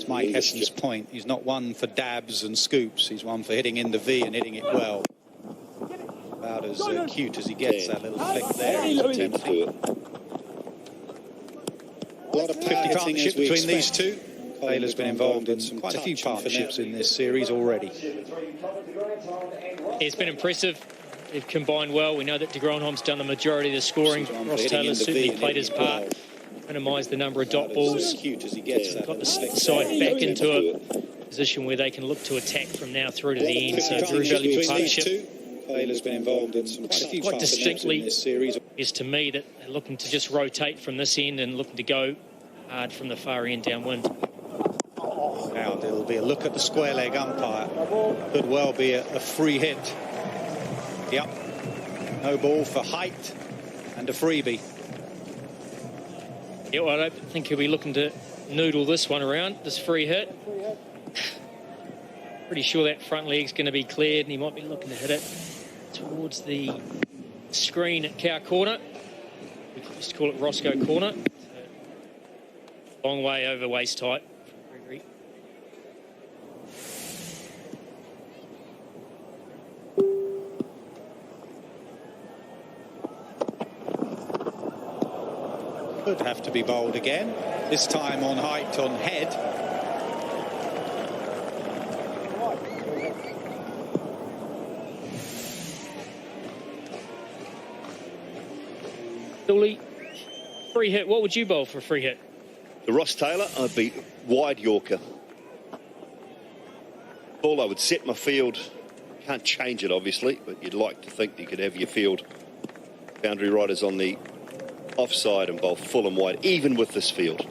It's Mike Hessen's point. He's not one for dabs and scoops. He's one for hitting in the V and hitting it well. About as cute as he gets, that little flick there. He's attempting. A lot of 50 partnership between these two. Taylor's been involved in quite a few partnerships in this series already. It's been impressive. They've combined well. We know that de Grandhomme's done the majority of the scoring. Ross Taylor certainly played his part. Minimised the number of dot balls. Cute as he gets. Got the side back into a position where they can look to attack from now through to the end. So very valuable partnership. Taylor's been involved in quite distinctly in this series. Is to me that they're looking to just rotate from this end and looking to go hard from the far end downwind. Now there'll be a look at the square leg umpire. Could well be a free hit. Yep. No ball for height and a freebie. Yeah, well, I don't think he'll be looking to noodle this one around, this free hit. Pretty sure that front leg's going to be cleared and he might be looking to hit it towards the screen at Cow Corner. We used to call it Roscoe Corner. Long way over waist height from Gregory. Could have to be bowled again. This time on height, on head. Dooley, free hit. What would you bowl for a free hit? The Ross Taylor, I'd be wide Yorker. Ball, I would set my field. Can't change it, obviously, but you'd like to think you could have your field boundary riders on the offside and bowl full and wide, even with this field.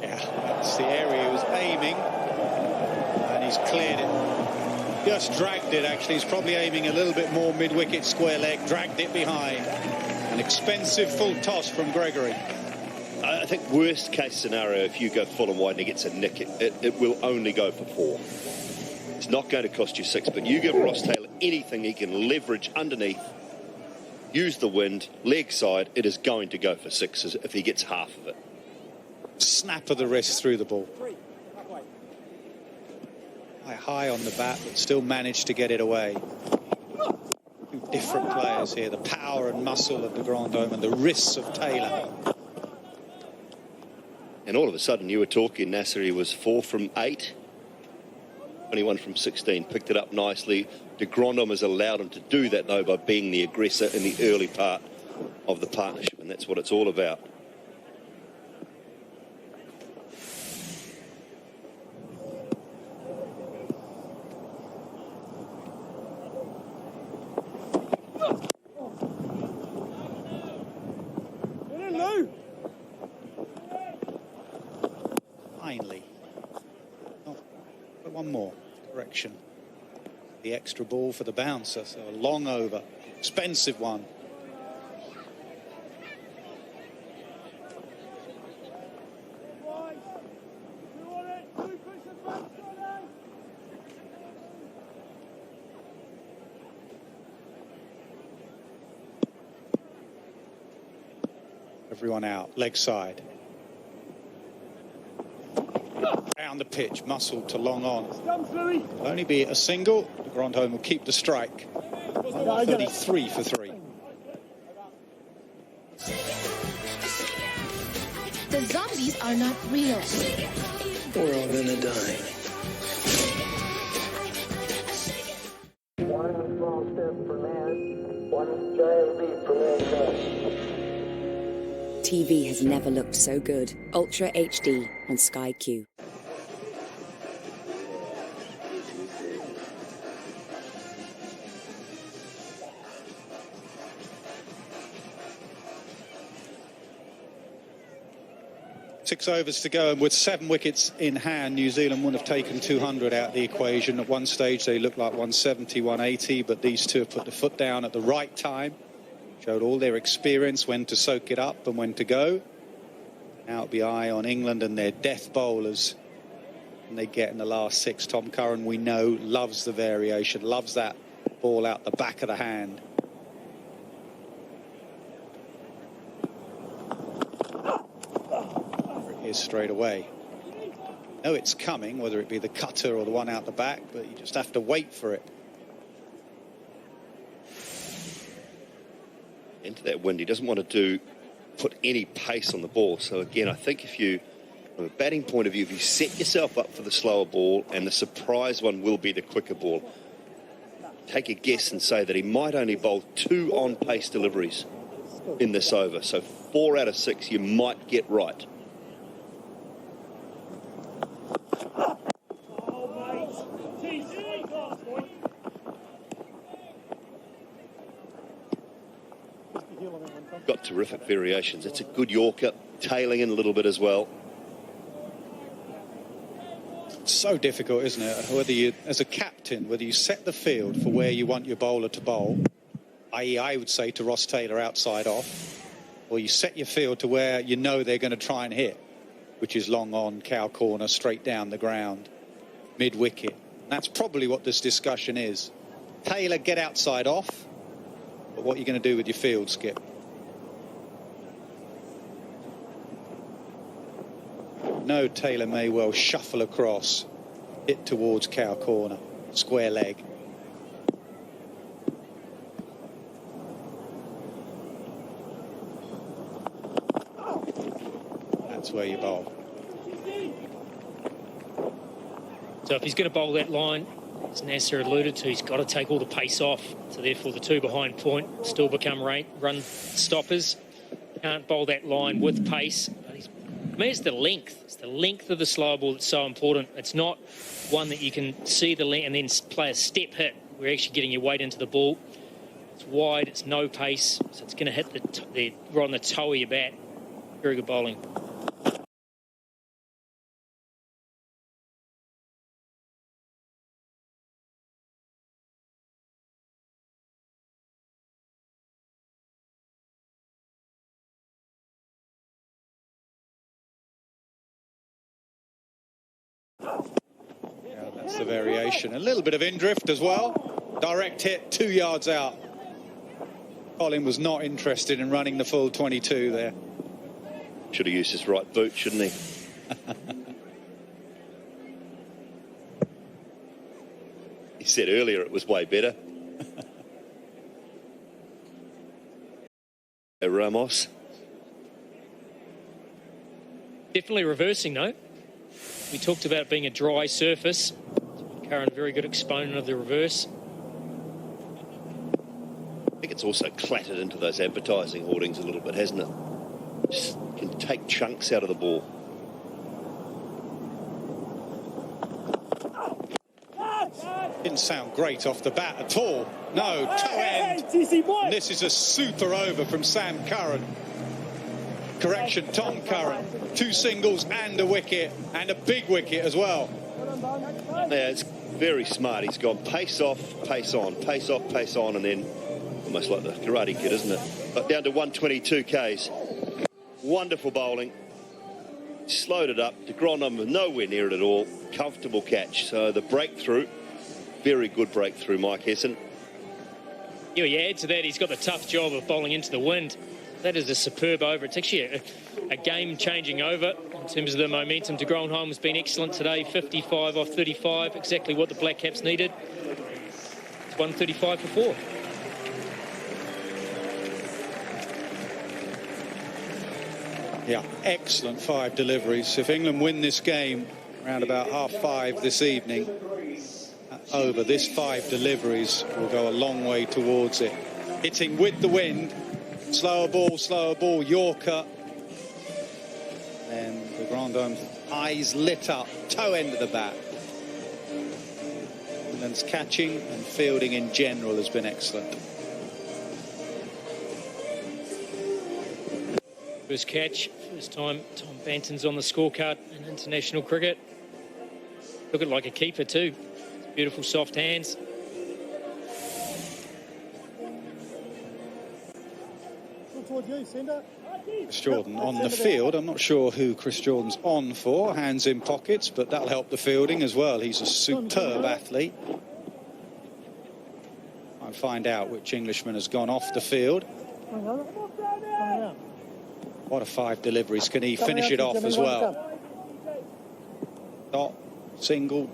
Yeah, that's the area he was aiming, and he's cleared it. Just dragged it, actually. He's probably aiming a little bit more mid-wicket square leg, dragged it behind. An expensive full toss from Gregory. I think worst case scenario, if you go full and wide and he gets a nick, it will only go for 4. It's not going to cost you 6, but you give Ross Taylor anything he can leverage underneath, use the wind, leg side, it is going to go for 6 if he gets half of it. Snap of the wrist through the ball. High on the bat, but still managed to get it away. Two different players here, the power and muscle of de Grandhomme and the wrists of Taylor. And all of a sudden you were talking, Nasser, he was 4 from 8, 21 from 16, picked it up nicely. De Grandhomme has allowed him to do that, though, by being the aggressor in the early part of the partnership, and that's what it's all about. Finally. Oh, but one more correction. The extra ball for the bouncer, so a long over, expensive one. Everyone out, leg side. Down the pitch, muscled to long on. It'll only be a single. De Grandhomme will keep the strike. 33 for 3. The zombies are not real. We're all gonna die. One small step for man, one giant leap for mankind. TV has never looked so good. Ultra HD on Sky Q. Six overs to go, and with 7 wickets in hand, New Zealand wouldn't have taken 200 out of the equation. At one stage, they looked like 170, 180, but these two have put the foot down at the right time. Showed all their experience, when to soak it up and when to go. Now it'll be eye on England and their death bowlers. And they get in the last 6. Tom Curran, we know, loves the variation, loves that ball out the back of the hand. There it is straight away. know it's coming, whether it be the cutter or the one out the back, but you just have to wait for it. Into that wind, he doesn't want to put any pace on the ball. So again, I think if you, from a batting point of view, if you set yourself up for the slower ball, and the surprise one will be the quicker ball, take a guess and say that he might only bowl 2 on-pace deliveries in this over. So 4 out of 6 you might get right. Got terrific variations. It's a good Yorker, tailing in a little bit as well. So difficult, isn't it? Whether you, as a captain, whether you set the field for where you want your bowler to bowl, i.e. I would say to Ross Taylor outside off, or you set your field to where you know they're going to try and hit, which is long on, cow corner, straight down the ground, mid-wicket. That's probably what this discussion is. Taylor, get outside off, but what are you going to do with your field, Skip? No, Taylor may well shuffle across, hit towards cow corner, square leg. That's where you bowl. So if he's going to bowl that line, as Nasser alluded to, he's got to take all the pace off. So therefore the 2 behind point still become run stoppers. Can't bowl that line with pace. But I mean, it's the length. It's the length of the slow ball that's so important. It's not one that you can see the length and then play a step hit. We're actually getting your weight into the ball. It's wide, it's no pace, so it's going to hit right on the toe of your bat. Very good bowling. Yeah, that's the variation. A little bit of in-drift as well. Direct hit, 2 yards out. Colin was not interested in running the full 22 there. Should have used his right boot, shouldn't he? He said earlier it was way better. Ramos. Definitely reversing, though. We talked about it being a dry surface. Curran, very good exponent of the reverse. I think it's also clattered into those advertising hoardings a little bit, hasn't it? Just can take chunks out of the ball. Didn't sound great off the bat at all. No, toe end. And this is a super over from Sam Curran. Correction, Tom Curran. 2 singles and a wicket, and a big wicket as well. Yeah, it's very smart. He's gone pace off, pace on, pace off, pace on, and then almost like the Karate Kid, isn't it? But down to 122 Ks. Wonderful bowling. Slowed it up. De Grandhomme was nowhere near it at all. Comfortable catch. So the breakthrough, very good breakthrough, Mike Hesson. Yeah, you add to that, he's got the tough job of bowling into the wind. That is a superb over. It's actually a game-changing over in terms of the momentum. De Grandhomme has been excellent today. 55 off 35, exactly what the Black Caps needed. It's 135 for 4. Yeah, excellent 5 deliveries. If England win this game around about 5:30 this evening, over this 5 deliveries will go a long way towards it. Hitting with the wind, slower ball, Yorker. And the Grandhomme's eyes lit up, toe end of the bat. England's catching and fielding in general has been excellent. First catch, first time Tom Banton's on the scorecard in international cricket. Look at like a keeper too. Beautiful soft hands. Chris Jordan on the field. I'm not sure who Chris Jordan's on for. Hands in pockets, but that'll help the fielding as well. He's a superb athlete. I'll find out which Englishman has gone off the field. What a 5 deliveries. Can he finish it off as well?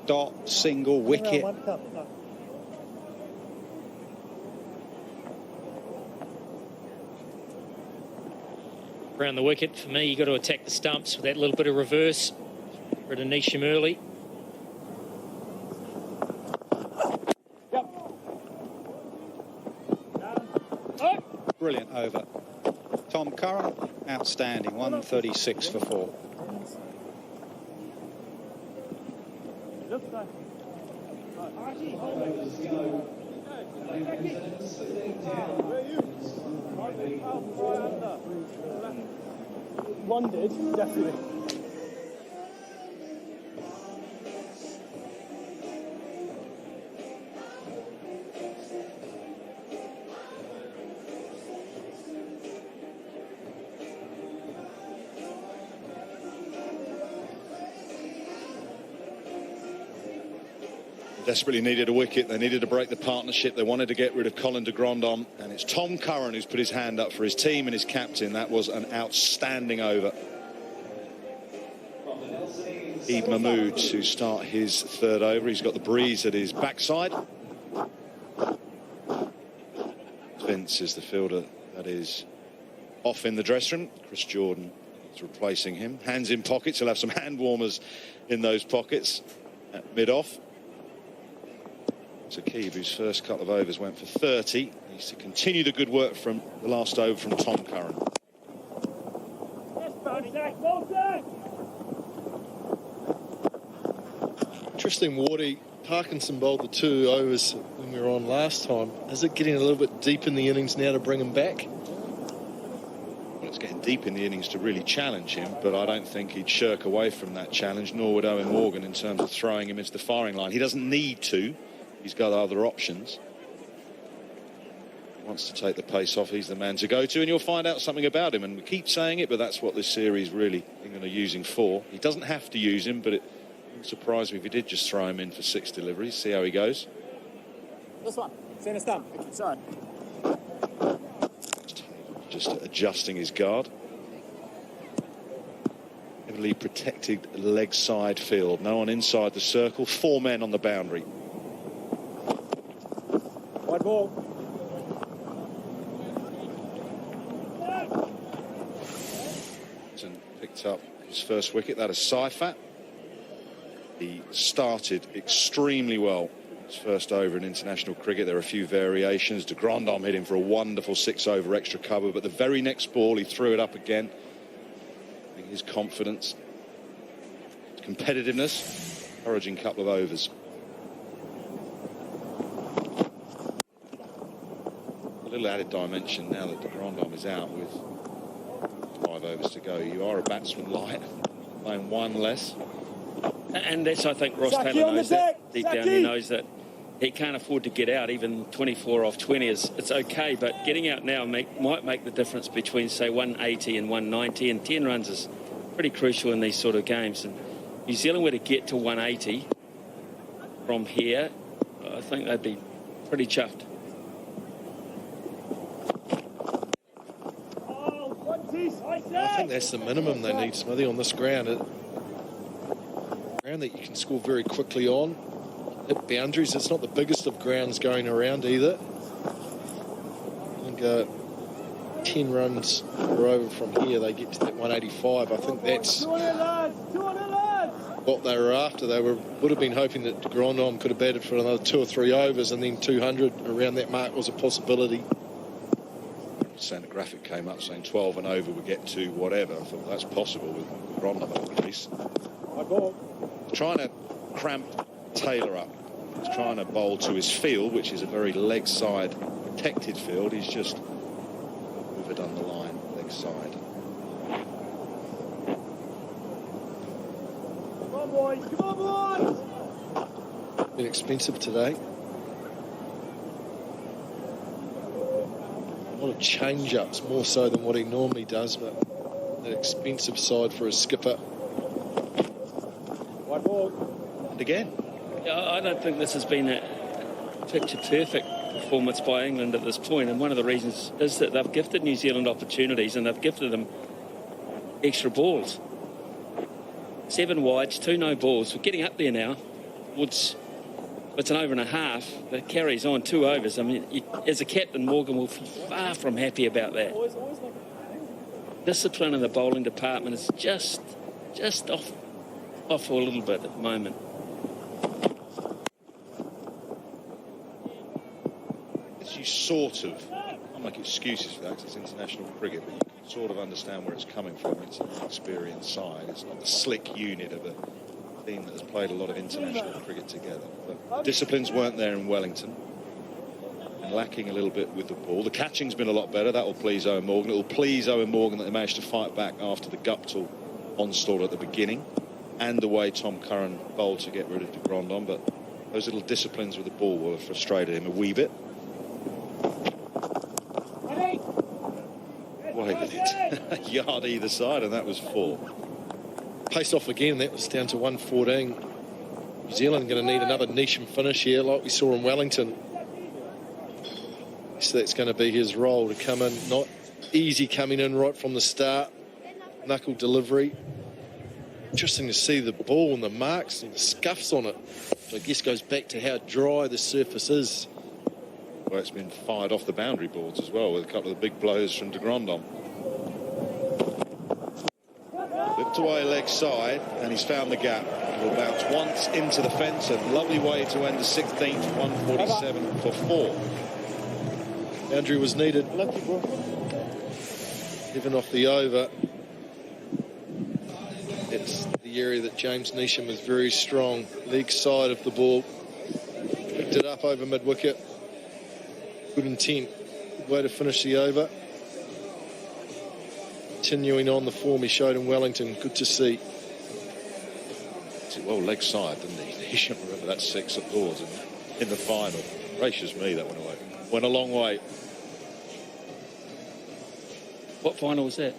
dot, single, wicket. Around the wicket, for me, you've got to attack the stumps with that little bit of reverse. Or to niche him early. Brilliant over. Tom Curran, outstanding, 136 for 4. One did, definitely. Desperately needed a wicket. They needed to break the partnership. They wanted to get rid of Colin de Grandhomme, and it's Tom Curran who's put his hand up for his team and his captain. That was an outstanding over. Eid Mahmood to start his third over. He's got the breeze at his backside. Vince is the fielder that is off in the dressing room. Chris Jordan is replacing him. Hands in pockets. He'll have some hand warmers in those pockets at mid-off. Saqib, whose first couple of overs went for 30, needs to continue the good work from the last over from Tom Curran. Interesting, Wardy. Parkinson bowled the 2 overs when we were on last time. Is it getting a little bit deep in the innings now to bring him back? Well, it's getting deep in the innings to really challenge him, but I don't think he'd shirk away from that challenge, nor would Owen Morgan in terms of throwing him into the firing line. He doesn't need to. He's got other options. He wants to take the pace off. He's the man to go to, and you'll find out something about him. And we keep saying it, but that's what this series really going to use him for. He doesn't have to use him, but it wouldn't surprise me if he did just throw him in for 6 deliveries. See how he goes. This one. Center stump. Sorry. Just adjusting his guard. Heavily protected leg side field. No one inside the circle. 4 men on the boundary. Wide ball. Picked up his first wicket. That is Saifat. He started extremely well his first over in international cricket. There are a few variations. De Grandhomme hit him for a wonderful 6 over extra cover, but the very next ball he threw it up again. I think his confidence, his competitiveness, encouraging couple of overs. A little added dimension now that De Grandhomme is out with 5 overs to go. You are a batsman light, playing 1 less. And that's, I think, Ross Taylor knows that. Deep down, he knows that he can't afford to get out. Even 24 off 20 it's okay, but getting out now might make the difference between, say, 180 and 190, and 10 runs is pretty crucial in these sort of games. And New Zealand were to get to 180 from here, I think they'd be pretty chuffed. I think that's the minimum they need, Smithy, on this ground. Ground that you can score very quickly on, hit boundaries. It's not the biggest of grounds going around either. I think 10 runs or over from here, they get to that 185. I think that's what they were after. They would have been hoping that de Grandhomme could have batted for another 2 or 3 overs, and then 200 around that mark was a possibility. Santa graphic came up saying 12 and over would get to whatever. I thought that's possible with Grandhomme at the crease. Trying to cramp Taylor up. He's trying to bowl to his field, which is a very leg side protected field. He's just overdone the line, leg side. Come on, boys. Come on, boys. Been expensive today. A lot of change-ups, more so than what he normally does, but an expensive side for a skipper. White ball. And again. I don't think this has been a picture-perfect performance by England at this point, and one of the reasons is that they've gifted New Zealand opportunities and they've gifted them extra balls. 7 wides, 2 no balls. We're getting up there now. It's an over and a half. That carries on 2 overs. I mean, as a captain, Morgan will be far from happy about that. Discipline in the bowling department is just off a little bit at the moment. You sort of, I'll make excuses for that because it's international cricket, but you can sort of understand where it's coming from. It's an experienced side. It's not the slick unit of a team that has played a lot of international cricket together. But disciplines weren't there in Wellington. And lacking a little bit with the ball. The catching's been a lot better. That will please Owen Morgan. It will please Owen Morgan that they managed to fight back after the Guptill onslaught at the beginning, and the way Tom Curran bowled to get rid of de Grandhomme. But those little disciplines with the ball will have frustrated him a wee bit. Waving it. A yard either side, and that was 4. Pace off again. That was down to 114. New Zealand going to need another Neesham finish here, like we saw in Wellington. So that's going to be his role, to come in. Not easy coming in right from the start. Knuckle delivery. Interesting to see the ball and the marks and the scuffs on it. So I guess goes back to how dry the surface is. Well, it's been fired off the boundary boards as well, with a couple of the big blows from de Grandhomme. Flipped away leg side, and he's found the gap. He'll bounce once into the fence. A lovely way to end the 16th, 147 for 4. Boundary was needed. Even off the over. It's the area that James Neesham is very strong. Leg side of the ball. Picked it up over mid-wicket. Good intent. Good way to finish the over. Continuing on the form he showed in Wellington. Good to see. Well, leg side, didn't he? He should remember that 6 at Lords in the final. Gracious me, that went away. Went a long way. What final was that?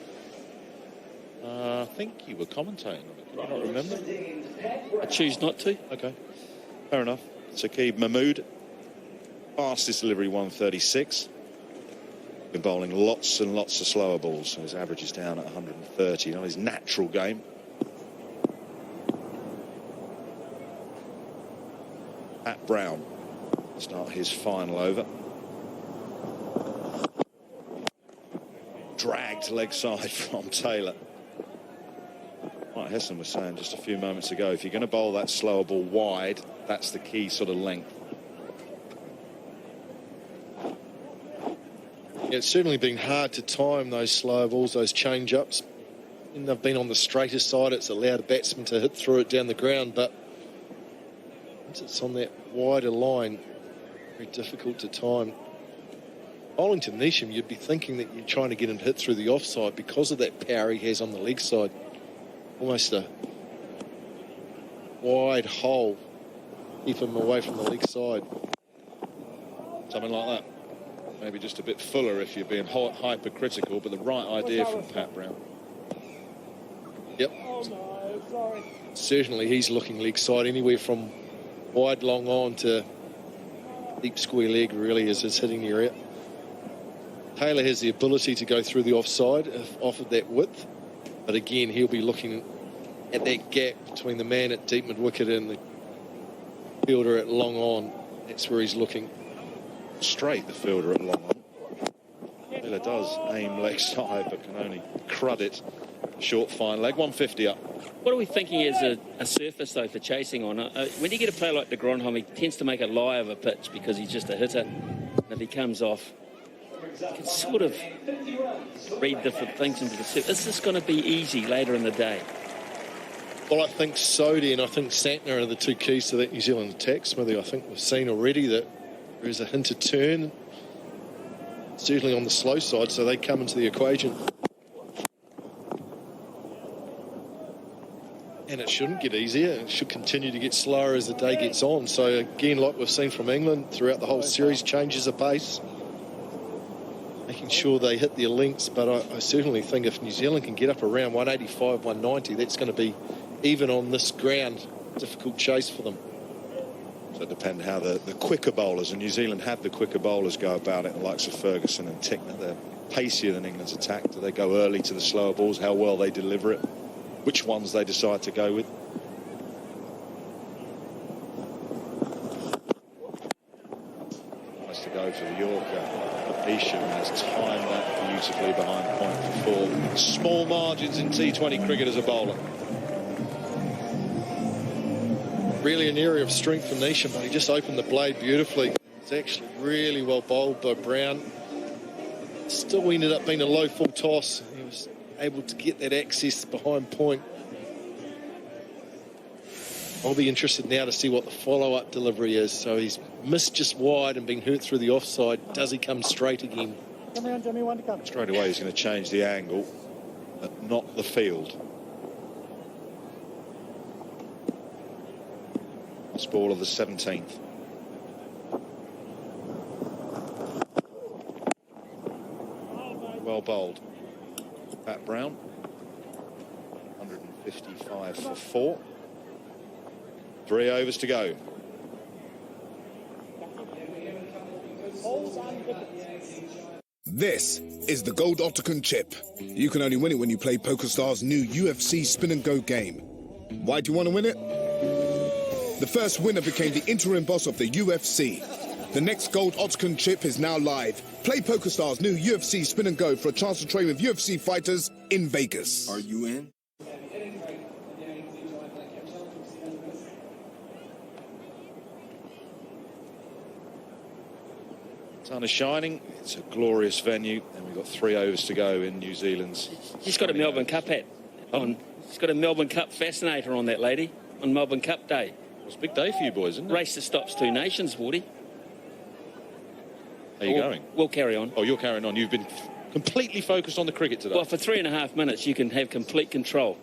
I think you were commentating on it. Can you not remember? I choose not to. Okay. Fair enough. Saqib Mahmood. Fastest delivery, 136. Been bowling lots and lots of slower balls, so his average is down at 130. Not his natural game. Pat Brown start his final over. Dragged leg side from Taylor. Like Hesson was saying just a few moments ago, if you're going to bowl that slower ball wide, that's the key sort of length. Yeah, it's certainly been hard to time those slow balls, those change-ups. And they've been on the straighter side. It's allowed a batsman to hit through it down the ground, but once it's on that wider line, very difficult to time. Bowling to Neesham, you'd be thinking that you're trying to get him to hit through the offside because of that power he has on the leg side. Almost a wide hole. Keep him away from the leg side. Something like that. Maybe just a bit fuller if you're being hypercritical, but the right idea from Pat Brown. Yep. Certainly he's looking leg side, anywhere from wide long on to deep square leg, really, as it's hitting the area. Taylor has the ability to go through the offside off of that width, but again he'll be looking at that gap between the man at deep mid wicket and the fielder at long on. That's where he's looking. Straight, the fielder at long on. Taylor does aim leg side, but can only crud it. Short fine leg, 150 up. What are we thinking is a surface, though, for chasing on? When you get a player like de Grandhomme, he tends to make a lie of a pitch because he's just a hitter. And if he comes off, you can sort of read different things into the surface. Is this going to be easy later in the day? Well, I think Sodhi and I think Santner are the two keys to that New Zealand attack, Smithy. I think we've seen already that there is a hint of turn, certainly on the slow side, so they come into the equation. And it shouldn't get easier. It should continue to get slower as the day gets on. So, again, like we've seen from England throughout the whole series, changes of pace, making sure they hit their lengths. But I certainly think if New Zealand can get up around 185, 190, that's going to be, even on this ground, difficult chase for them. So it depends how the quicker bowlers, and New Zealand had the quicker bowlers go about it, the likes of Ferguson and Tickner. They're pacier than England's attack. Do they go early to the slower balls? How well they deliver it? which ones they decide to go with. Nice to go for the Yorker. Isham has timed that beautifully behind point for 4. Small margins in T20 cricket as a bowler. Really an area of strength for Neesham, but he just opened the blade beautifully. It's actually really well bowled by Brown. Still ended up being a low full toss. He was able to get that access behind point. I'll be interested now to see what the follow-up delivery is. So he's missed just wide and been hurt through the offside. Does he come straight again? Come around, Jimmy, one to come. Straight away he's going to change the angle, but not the field. Last ball of the 17th. Well bowled. Pat Brown. 155 for 4. 3 overs to go. This is the Gold Octagon chip. You can only win it when you play PokerStars' new UFC Spin and Go game. Why do you want to win it? The first winner became the interim boss of the UFC. The next Gold Octagon chip is now live. Play PokerStars' new UFC Spin and Go for a chance to train with UFC fighters in Vegas. Are you in? Sun is shining. It's a glorious venue, and we've got 3 overs to go in New Zealand's. She's got a Melbourne Cup hat on. She's got a Melbourne Cup fascinator on, that lady, on Melbourne Cup Day. It's a big day for you boys, isn't it? Race that stops 2 nations, Wardy. How are you going? We'll carry on. Oh, you're carrying on. You've been completely focused on the cricket today. Well, for 3.5 minutes, you can have complete control.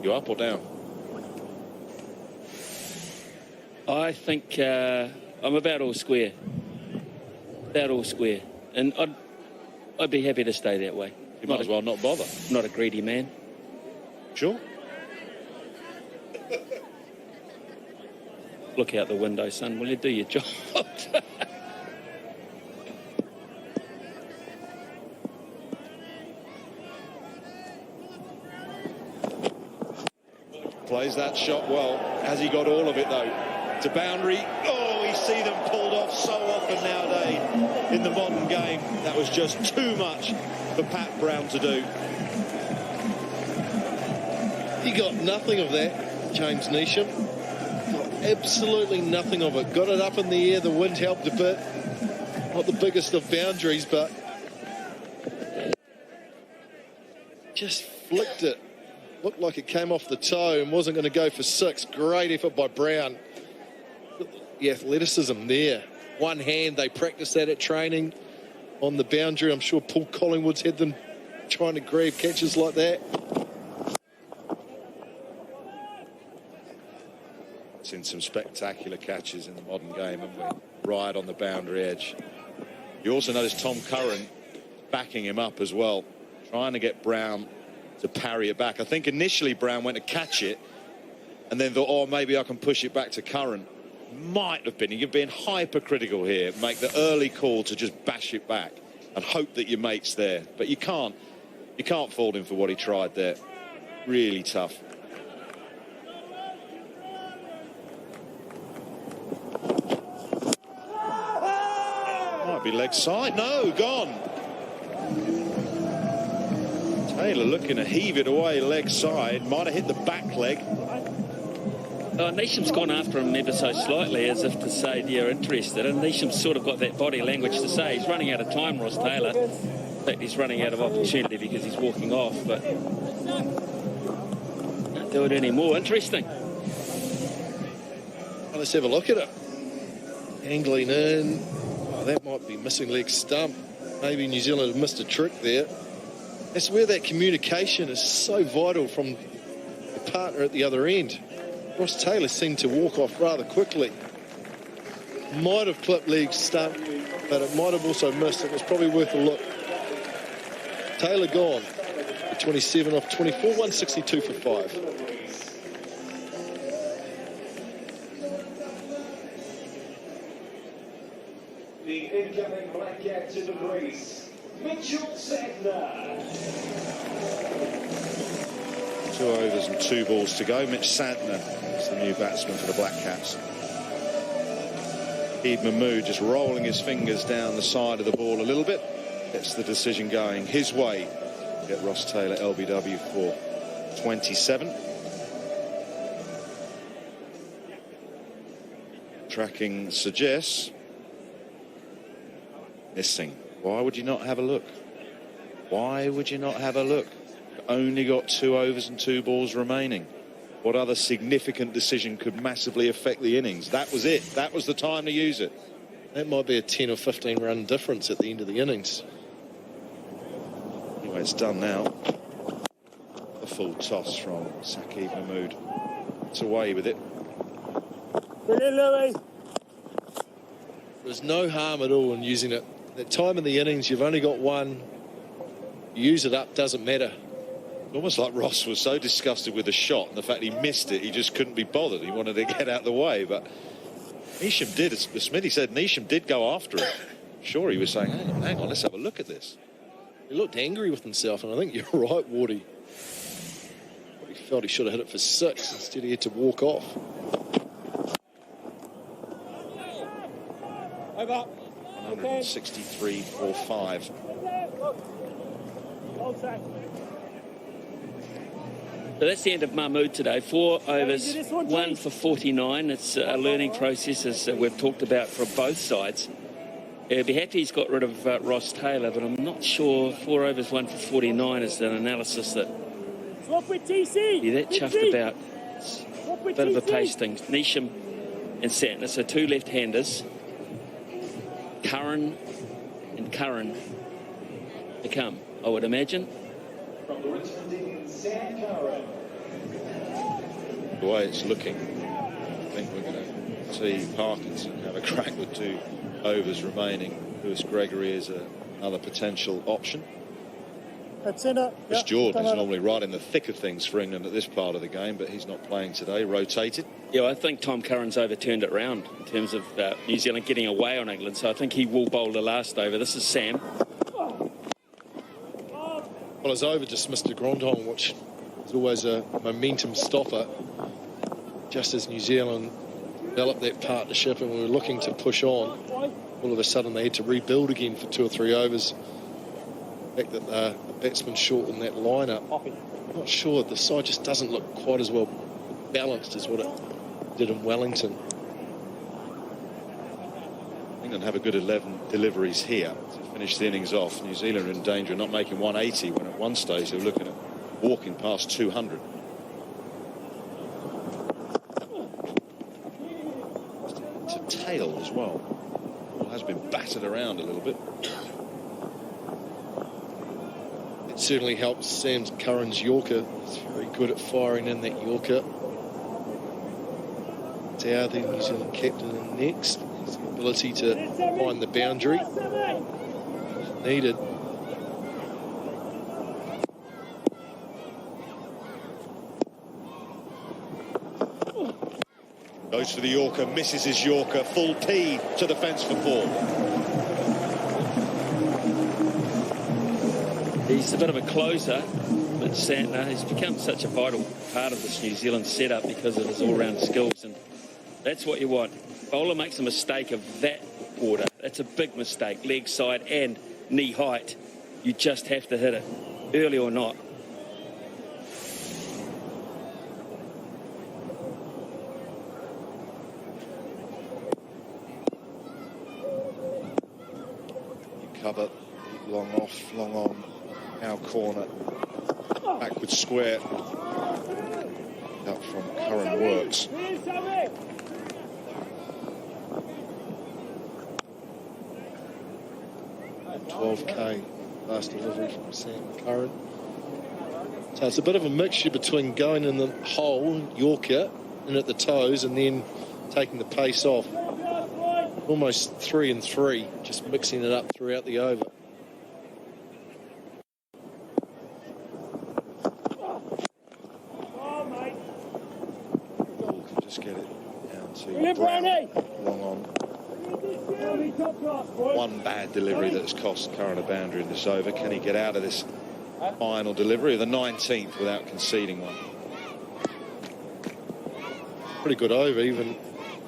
You up or down? I think I'm about all square. About all square. And I'd be happy to stay that way. You might as well not bother. Not a greedy man. Sure. Look out the window, son. Will you do your job? Plays that shot well. Has he got all of it, though? To boundary. Oh, we see them pulled off so often nowadays in the modern game. That was just too much for Pat Brown to do. He got nothing of that, James Neesham. Got absolutely nothing of it. Got it up in the air. The wind helped a bit. Not the biggest of boundaries, but just flicked it. Looked like it came off the toe and wasn't going to go for 6. Great effort by Brown. The athleticism there. One hand, they practice that at training on the boundary. I'm sure Paul Collingwood's had them trying to grab catches like that. Seen some spectacular catches in the modern game, haven't we? Right on the boundary edge. You also notice Tom Curran backing him up as well, trying to get Brown to parry it back. I think initially Brown went to catch it and then thought, oh, maybe I can push it back to Curran. Might have been. You're being hypercritical here. Make the early call to just bash it back and hope that your mate's there. But you can't fault him for what he tried there. Really tough. Might be leg side. No, gone. Taylor looking to heave it away leg side. Might have hit the back leg. Neesham's gone after him ever so slightly, as if to say, you're interested. And Neesham's sort of got that body language to say he's running out of time, Ross Taylor. In fact, he's running out of opportunity because he's walking off. But can't do it anymore. Interesting. Well, let's have a look at it. Angling in. Oh, that might be missing leg stump. Maybe New Zealand have missed a trick there. That's where that communication is so vital from the partner at the other end. Ross Taylor seemed to walk off rather quickly. Might have clipped leg stump, but it might have also missed. It was probably worth a look. Taylor gone. 27 off 24, 162 for 5. back out to the crease. Mitchell Santner. 2 overs and 2 balls to go. Mitch Santner is the new batsman for the Black Caps. Eid Mahmood just rolling his fingers down the side of the ball a little bit. Gets the decision going his way. Get Ross Taylor LBW for 27. Tracking suggests missing. Why would you not have a look? Why would you not have a look? Only got 2 overs and 2 balls remaining. What other significant decision could massively affect the innings? That was it. That was the time to use it. That might be a 10 or 15 run difference at the end of the innings. Anyway, it's done now. A full toss from Saqib Mahmood. It's away with it. There's no harm at all in using it. That time in the innings, you've only got one. You use it up, doesn't matter. Almost like Ross was so disgusted with the shot and the fact he missed it, he just couldn't be bothered. He wanted to get out of the way, but Neesham did, as Smithy said, Neesham did go after it. Sure, he was saying, hang on, let's have a look at this. He looked angry with himself, and I think you're right, Wardy. He felt he should have hit it for 6. Instead, he had to walk off. Over. 163.45. So that's the end of Mahmood today. 4 overs, 1 for 49. It's a learning process, as we've talked about, from both sides. He'll be happy he's got rid of Ross Taylor, but I'm not sure 4 overs, 1 for 49 is an analysis that you're that chuffed about. It's a bit of a pace thing. Neesham and Santner, so 2 left-handers. Curran and Curran to come, I would imagine. From the Richmond in Sam Curran. The way it's looking, I think we're going to see Parkinson have a crack with 2 overs remaining. Lewis Gregory is another potential option. That's in it. Chris Jordan is normally right in the thick of things for England at this part of the game, but he's not playing today, rotated. Yeah, I think Tom Curran's overturned it round in terms of New Zealand getting away on England, so I think he will bowl the last over. This is Sam. Well, his over just missed a Grandhong, which is always a momentum stopper. Just as New Zealand developed that partnership and we were looking to push on, all of a sudden they had to rebuild again for 2 or 3 overs. The fact that the batsman short in that lineup, I'm not sure, the side just doesn't look quite as well balanced as what it did in Wellington. England have a good 11 deliveries here to finish the innings off. New Zealand are in danger of not making 180 when at one stage they were looking at walking past 200. It's a tail as well. It has been battered around a little bit. It certainly helps Sam Curran's Yorker. He's very good at firing in that Yorker. Dow, the New Zealand captain, in next. His ability to find the boundary needed. Goes for the Yorker, misses his Yorker, full P to the fence for 4. He's a bit of a closer, but Santner has become such a vital part of this New Zealand setup because of his all-round skills, and that's what you want. Bowler makes a mistake of that order. That's a big mistake, leg side and knee height. You just have to hit it, early or not. Cover, long off, long on, our corner, backward square. Out from Curran works. 12k last delivery from Sam Curran. So it's a bit of a mixture between going in the hole, Yorker, in at the toes, and then taking the pace off. Almost 3 and 3, just mixing it up throughout the over. Just get it down to Brown, long on. One bad delivery that's cost Curran a boundary in this over. Can he get out of this final delivery of the 19th without conceding one? Pretty good over, even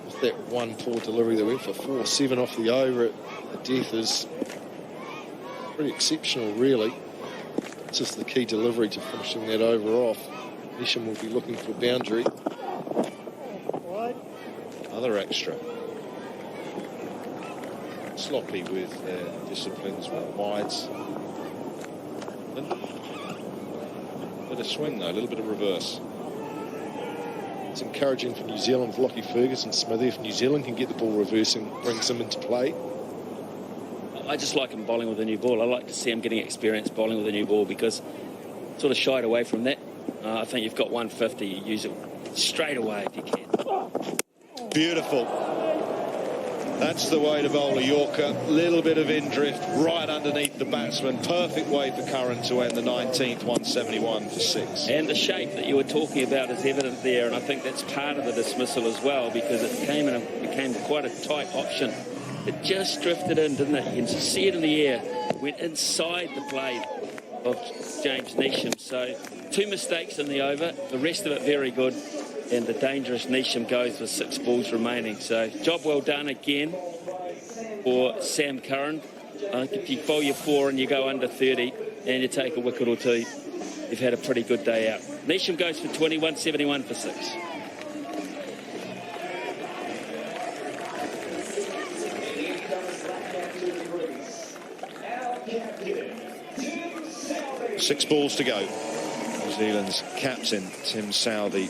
with that one poor delivery that went for 4-7 off the over at death is pretty exceptional, really. It's just the key delivery to finishing that over off. Nisham will be looking for boundary. Another extra. Sloppy with their disciplines with wides. Bit of swing though, a little bit of reverse. It's encouraging for New Zealand with Lockie Ferguson, Smithy. If New Zealand can get the ball reversing, brings them into play. I just like him bowling with a new ball. I like to see him getting experience bowling with a new ball because sort of shied away from that. I think you've got 150, you use it straight away if you can. Beautiful. That's the way to bowl a Yorker. Little bit of in drift right underneath the batsman. Perfect way for Curran to end the 19th, 171 for 6. And the shape that you were talking about is evident there, and I think that's part of the dismissal as well, because it became quite a tight option. It just drifted in, didn't it? You can see it in the air. Went inside the blade of James Neesham. So 2 mistakes in the over. The rest of it very good. And the dangerous Neesham goes with 6 balls remaining. So job well done again for Sam Curran. If you bowl your 4 and you go under 30 and you take a wicket or 2, you've had a pretty good day out. Neesham goes for 21, 71 for 6. Six balls to go. New Zealand's captain, Tim Southey,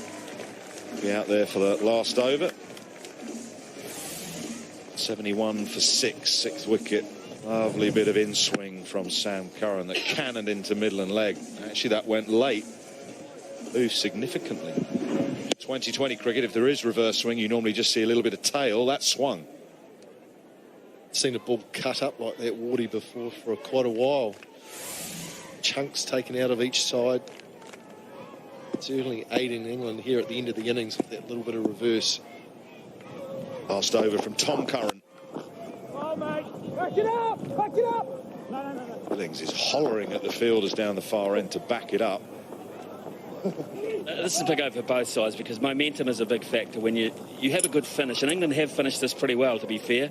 be out there for the last over. 71 for 6, 6th wicket. Lovely bit of in-swing from Sam Curran that cannoned into middle and leg. Actually, that went late. Moved significantly. 2020 cricket, if there is reverse swing, you normally just see a little bit of tail. That swung. Seen a ball cut up like that, Wardy, before for quite a while. Chunks taken out of each side. Certainly aiding England here at the end of the innings with that little bit of reverse. Last over from Tom Curran. Oh, mate. Back it up! Back it up! No. Billings is hollering at the fielders down the far end to back it up. This is a big over for both sides because momentum is a big factor when you have a good finish. And England have finished this pretty well, to be fair.